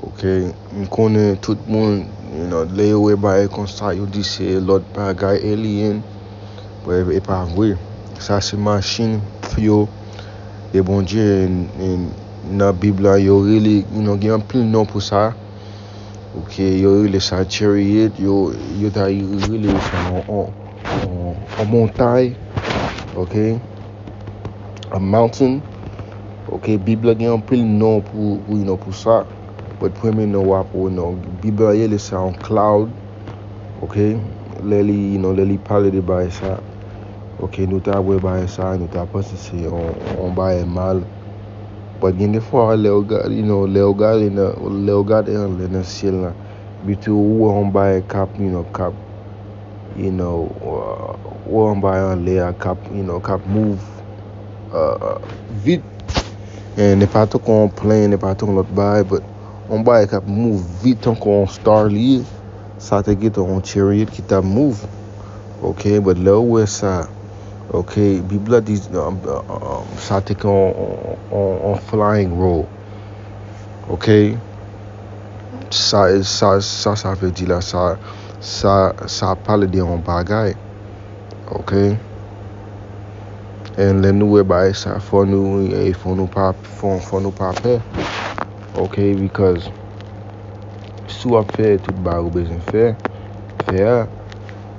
Ok, m konen tout moun, le yo we baye konsa, yo di se lot bagay alien, e pa vwe. Sa se machin yo, e bondye, nan Bibla yo really, gen an pil non pou sa. Ok, yo really sa chariot, yo ta really sa an montay, ok, a mountain. Ok, Bibla gen an pil non pou sa. But preme nou wapo, Bibla yele sa an cloud. Ok, le li pale de baye sa. Ok, nou ta we baye sa, nou ta pase se on baye mal. But gen de fwa le o gade an le nan siel la. Bitou ou on baye kap, kap, ou on baye an le a kap, kap move vite. Ne pa to kon plane, ne pa to kon lot baye, but on baye kap move vite ton kon star li. Sa te get on chariot ki ta move. Ok, but le ou we sa. Ok, Bibla di sa te kon on flying roll. Ok, sa fe di la, sa pale de yon bagay. Ok, en le nou we baye sa, fò nou pa pe. Ok, because sou ap fe tout ba ou bezin fe a,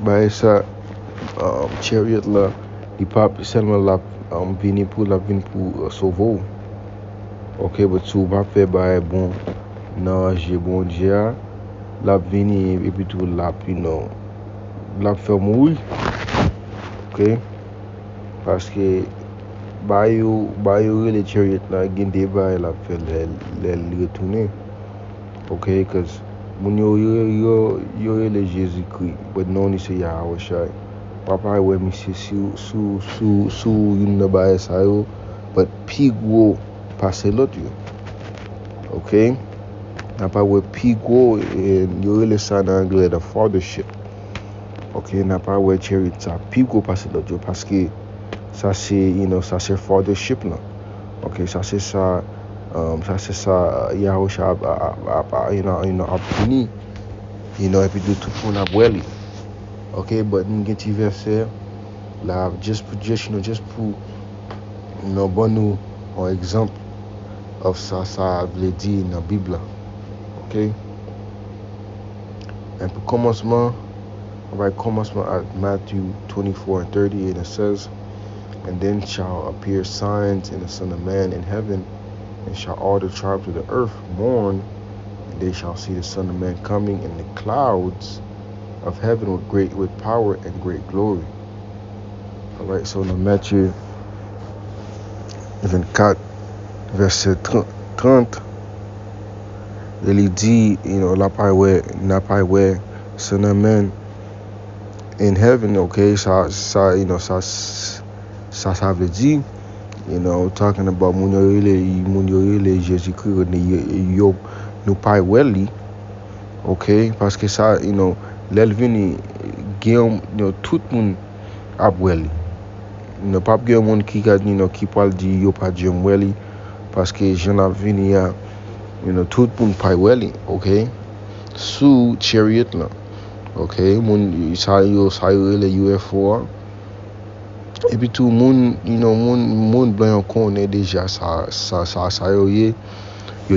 baye sa, chariot la, di pap selman la vini pou sovo. Ok, but sou pa fe baye bon, nan je bondye a, la vini epi tou la fe moui. Ok, paske baye ou le chariot la, gen de baye la fe le retoune. Ok, cause moun yo le Jésus-Christ, but non ni se Yahweh. Papa we mi se sou yon na baye sa yo, but pi gwo pase lot yo. Ok, napa we pi gwo, yo le sa nan angle the fathership. Ok, napa we chariot sa pi gwo pase lot yo, paske sa se fathership la. Ok, sa se sa Yahweh ap fini, epi do tout moun ap weli. Ok, but n gen ti verse la, just pou bon nou an exemple of sa vle di nan Bibla. Ok, en pou komanseman, at Matthew 24:30, and it says, "And then shall appear signs in the Son of Man in heaven, and shall all the tribes of the earth mourn, and they shall see the Son of Man coming in the clouds of heaven with power and great glory." Alright, so dans Matthieu 24, verset 30, il dit, n'a pas ouais, Son of Man in heaven. Okay, ça veut dire, talking about moun yo le Jésus-Christ, yo nou pa weli. Ok, parce que ça, lèl vini, gen, tout moun ap weli. Pa gen moun ki pal di yo pa jem weli, parce que jen ap vini ya, tout moun pa weli. Ok, sou chariot la. Ok, moun sa yo le UFO. Et puis tout moun blanc yon konnen deja sa yo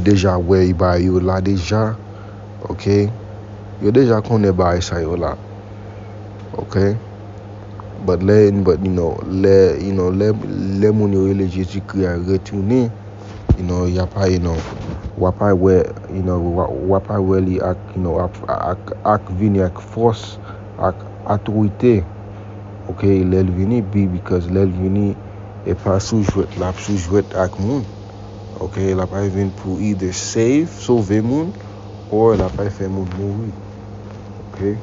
deja we ba yo la deja. Ok, yo deja konnen ba sa yo la. Ok, but le moun yo le Jésus-Christ a retourné, wapay we li ak vini ak force, ak autorité. Ok, lèl vini because lèl vini et pas sous-jouet, la sous-jouet avec moun. Ok, la pa vin pour either sauver moun, or la pa fait moun mourir. Ok.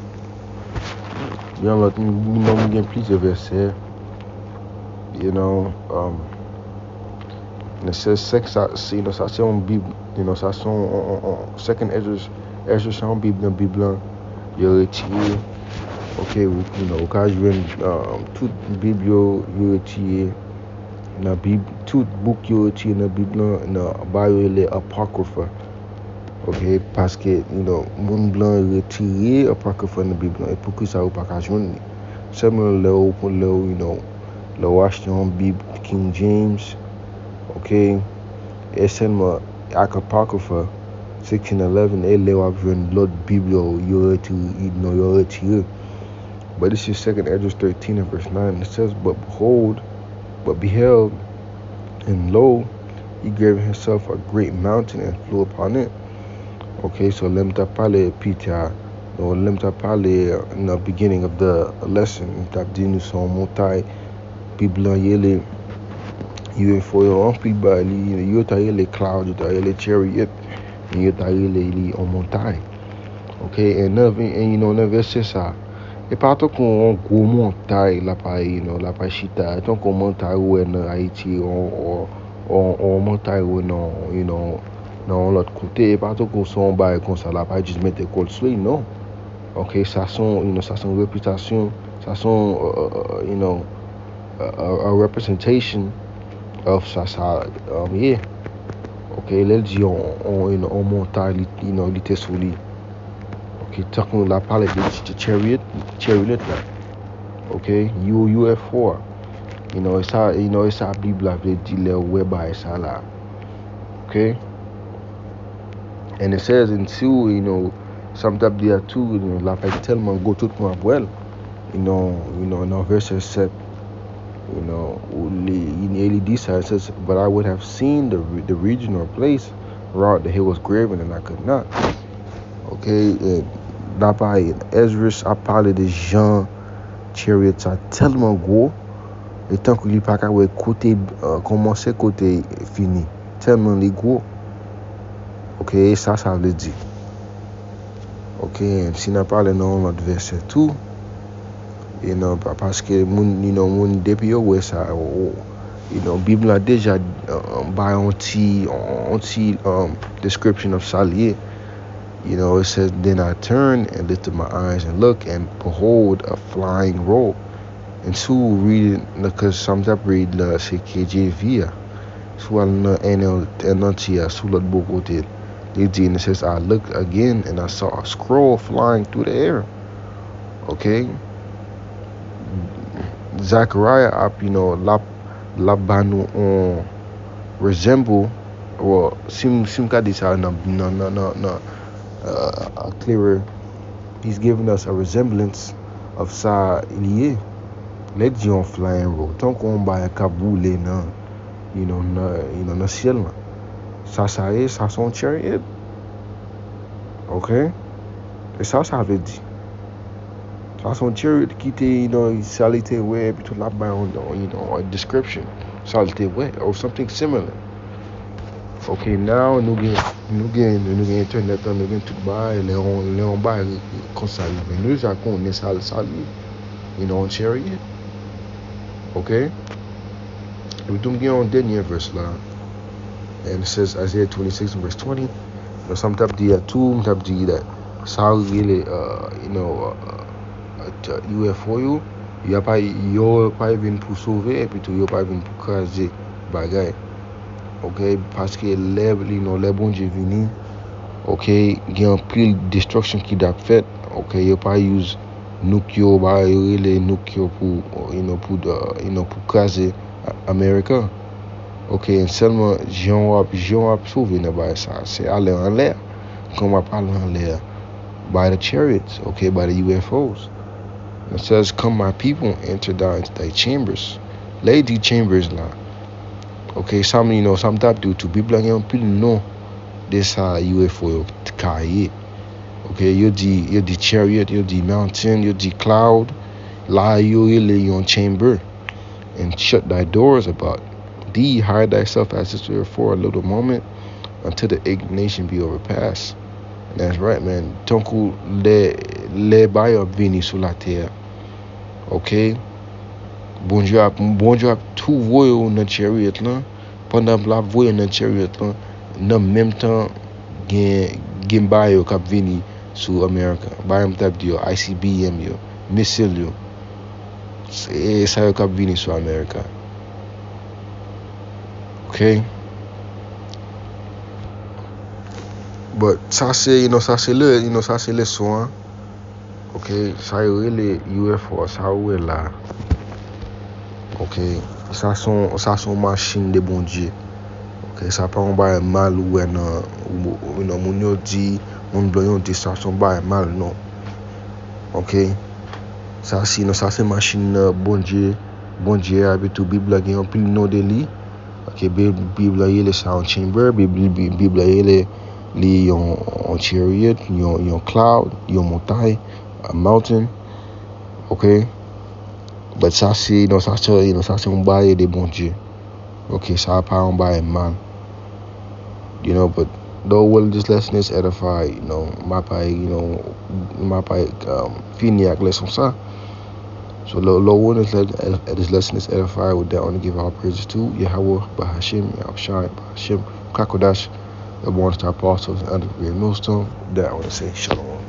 Yon lot, nous gen plusieurs versets. You know, it says sex, you know, ça c'est en Bible, you know, ça sont second Ezra c'est en Bible, dans Bible, il retiré. Ok, you know, quand je viens, toute Bible yo retiré. Dans Bible, tout book yo retiré dans Bible, dans Bible les apocrypha. Ok, parce que, you know, moun blanc retiré apocrypha dans Bible, et pour que ça ou pas qu'à joindre. Seulement là, you know, le Washington Bible King James. Ok, et seulement avec apocrypha 1611 et là on joindre l'autre Bible yo retiré. But this is 2 Ezra 13 and verse 9. It says, but beheld, and lo, he gave himself a great mountain and flew upon it. Okay, so let me parler Peter. No, let me parler in the beginning of the lesson. Tap dit nous son montagne, Bible YELE, UFO, en pile ba li, yo ta les clouds, yo ta les chariot, yo ta les en montagne. Okay, and you know, never c'est ça. Et pas tant qu'on gros montagne là pas, you know, là pas chita, tant qu'on montagne ou en Haïti, on montagne ou non, you know, dans l'autre côté, et pas tant qu'on son bail comme ça là pas juste mettre cold slate, non. Ok, ça son, you know, ça son réputation, ça son, you know, a representation of ça, yeah. Ok, là dit on montagne, you know, il était sous lui. Ok, tant qu'on l'a parlé de chariot là. Ok, UFO. You know, it's a Bible avait dit le whereby ça là. Okay, and it says in two, you know, sometimes there too, you know, la fait tellement go tout moi well. You know, dans verset 7, you know, il dit ça, it says, but I would have seen the region or place whereout the hill was graven, and I could not. Okay, d'après Ezra a parlé de Jean chariot ça tellement gros, et tant qu'il pas qu'à côté commencer côté fini, tellement les gros. Ok, ça veut dire. Ok, si on parle dans notre verset tout, you know, parce que moun depuis ouais ça, you know, Bible a déjà by anti description of Salier. You know, it says, then I turned and lifted my eyes and looked, and behold, a flying roll. And so read, because sometimes read la CKJV, soit na NLT, sous l'autre beau côté. It says, I looked again and I saw a scroll flying through the air. Okay, Zachariah, you know, la banu on resemble, or sim kadisa no. Clearer, he's giving us a resemblance of ça lié. Let's dit on flying road. Tant qu'on va kaboulé nan, you know, dans ciel là. Ça son chariot. Okay? Et ça veut dire. Ça son chariot qui était, you know, ça était ouais, puis tout là-bas, you know, a description. Ça était ouais, or something similar. Okay, now nous gain internet, nous gain tout bas, les bas comme ça, nous já connaît ça, you know, on chariot. Okay, we do get on dernier verse là, and it says Isaiah 26 and verse 20. You know, some type the two type the that ça really you know UFO yo pas vinn pour sauver, et puis yo pas vinn pour craser bagay. Ok, parce que les bon Dieu vini, ok, il y a un pile destruction qui d'a fait, ok, il pas use nucléo, les nucléo pour craser America, ok, et seulement Jean a sauvé ça, c'est aller en l'air, comme on parle en l'air, by the chariots, ok, by the UFOs. It says, come my people, enter down into thy chambers, lady chambers là. Ok, some, you know, some type to people like people know this UFO kaye. Ok, you the chariot, you the mountain, you the cloud, la you really on chamber. and shut thy doors about thee. Hide thyself as it were for a little moment until the indignation be overpassed. And that's right, man. Tonkou le bayo vini sou la terre. Ok? Bon Dieu ap tout voye nan chariot lan. Pendant la voye nan chariot lan, nan menm tan gen bayo kap vini sou Amerika. Bayo mtap di yo, ICBM yo, misil yo. E sa yo kap vini sou Amerika. Ok? But sa se le son. Ok? Sa yo le UFO, sa yo la. Ok? Sa son machine de bondye. Ok? Sa pa yon baye mal ou nan moun yo di, moun blan yo di sa son baye mal, non. Ok? Sa se machine bondye abitou Bibla gen yon pil nou de li. Ok? Bibla yele sound chamber, Bibla yele li yon chariot, yon cloud, yon montagne, a mountain. Ok? But sa se yon baye de bondye. Ok? Sa pa yon baye mal. You know, but though well this lesson is edify, you know, my fini ak lesson sa. So Lord, this lesson is edified. With that, I want to give all praises to Yahweh, Bahashim, Yahushai, Bahashim, Kakodash, the one star apostles, and the great millstone. With that, I want to say shalom.